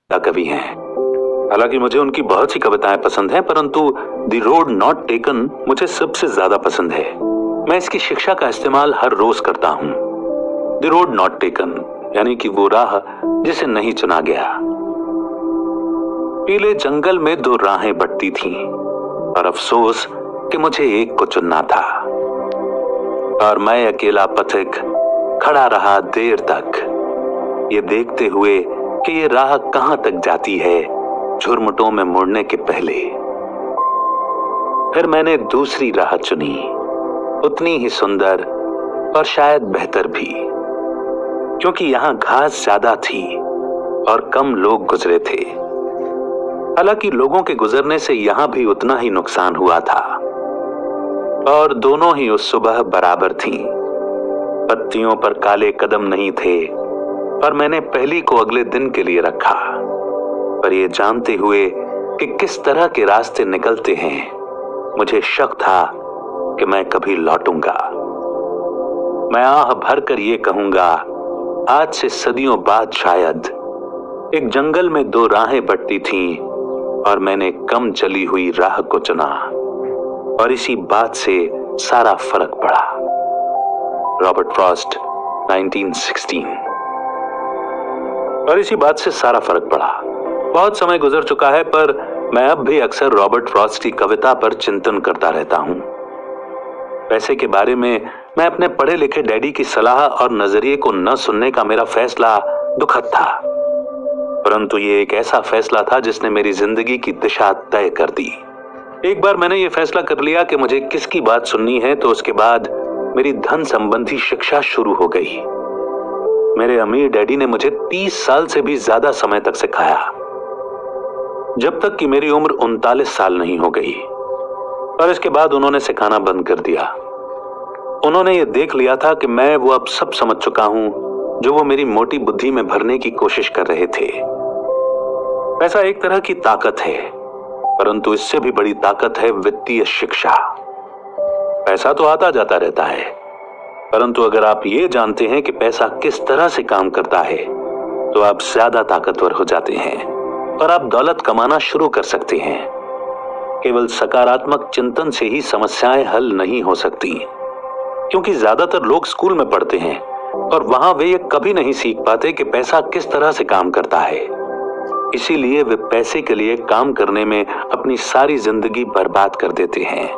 कवि हैं। हालांकि मुझे उनकी बहुत सी कविताएं पसंद हैं, परंतु द रोड नॉट टेकन मुझे सबसे ज्यादा पसंद है। मैं इसकी शिक्षा का इस्तेमाल हर रोज करता हूं। द रोड नॉट टेकन यानी कि वो राह जिसे नहीं चुना गया। पीले जंगल में दो राहें बंटती थीं और अफसोस कि मुझे एक को चुनना था, और मैं अकेला पथिक खड़ा रहा देर तक, ये देखते हुए कि ये राह कहां तक जाती है झुरमुटों में मुड़ने के पहले। फिर मैंने दूसरी राह चुनी, उतनी ही सुंदर और शायद बेहतर भी, क्योंकि यहां घास ज्यादा थी और कम लोग गुजरे थे। हालांकि लोगों के गुजरने से यहां भी उतना ही नुकसान हुआ था, और दोनों ही उस सुबह बराबर थीं। पत्तियों पर काले कदम नहीं थे, और मैंने पहली को अगले दिन के लिए रखा, पर ये जानते हुए कि किस तरह के रास्ते निकलते हैं, मुझे शक था कि मैं कभी लौटूंगा। मैं आह भरकर ये कहूंगा, आज से सदियों बाद शायद, एक जंगल में दो राहें बंटती थीं और मैंने कम चली हुई राह को चुना, और इसी बात से सारा फर्क पड़ा। Robert Frost, 1916। और इसी बात से सारा फर्क पड़ा। बहुत समय गुजर चुका है, पर मैं अब भी अक्सर रॉबर्ट फ्रॉस्ट की कविता पर चिंतन करता रहता हूं। पैसे के बारे में मैं अपने पढ़े लिखे डैडी की सलाह और नजरिए को न सुनने का मेरा फैसला दुखद था, परंतु ये एक ऐसा फैसला था जिसने मेरी जिंदगी की दिशा तय कर दी। एक बार मैंने ये फैसला कर लिया कि मुझे किसकी बात सुननी है, तो उसके बाद मेरी धन संबंधी शिक्षा शुरू हो गई। मेरे अमीर डैडी ने मुझे 30 साल से भी ज्यादा समय तक सिखाया, जब तक कि मेरी उम्र 39 साल नहीं हो गई, और इसके बाद उन्होंने सिखाना बंद कर दिया। उन्होंने ये देख लिया था कि मैं वो अब सब समझ चुका हूं जो वो मेरी मोटी बुद्धि में भरने की कोशिश कर रहे थे। पैसा एक तरह की ताकत है, परंतु इससे भी बड़ी ताकत है वित्तीय शिक्षा। पैसा तो आता जाता रहता है, परंतु अगर आप ये जानते हैं कि पैसा किस तरह से काम करता है, तो आप ज्यादा ताकतवर हो जाते हैं और आप दौलत कमाना शुरू कर सकते हैं। केवल सकारात्मक चिंतन से ही समस्याएं हल नहीं हो सकती, क्योंकि ज्यादातर लोग स्कूल में पढ़ते हैं और वहां वे ये कभी नहीं सीख पाते कि पैसा किस तरह से काम करता है। इसीलिए वे पैसे के लिए काम करने में अपनी सारी जिंदगी बर्बाद कर देते हैं।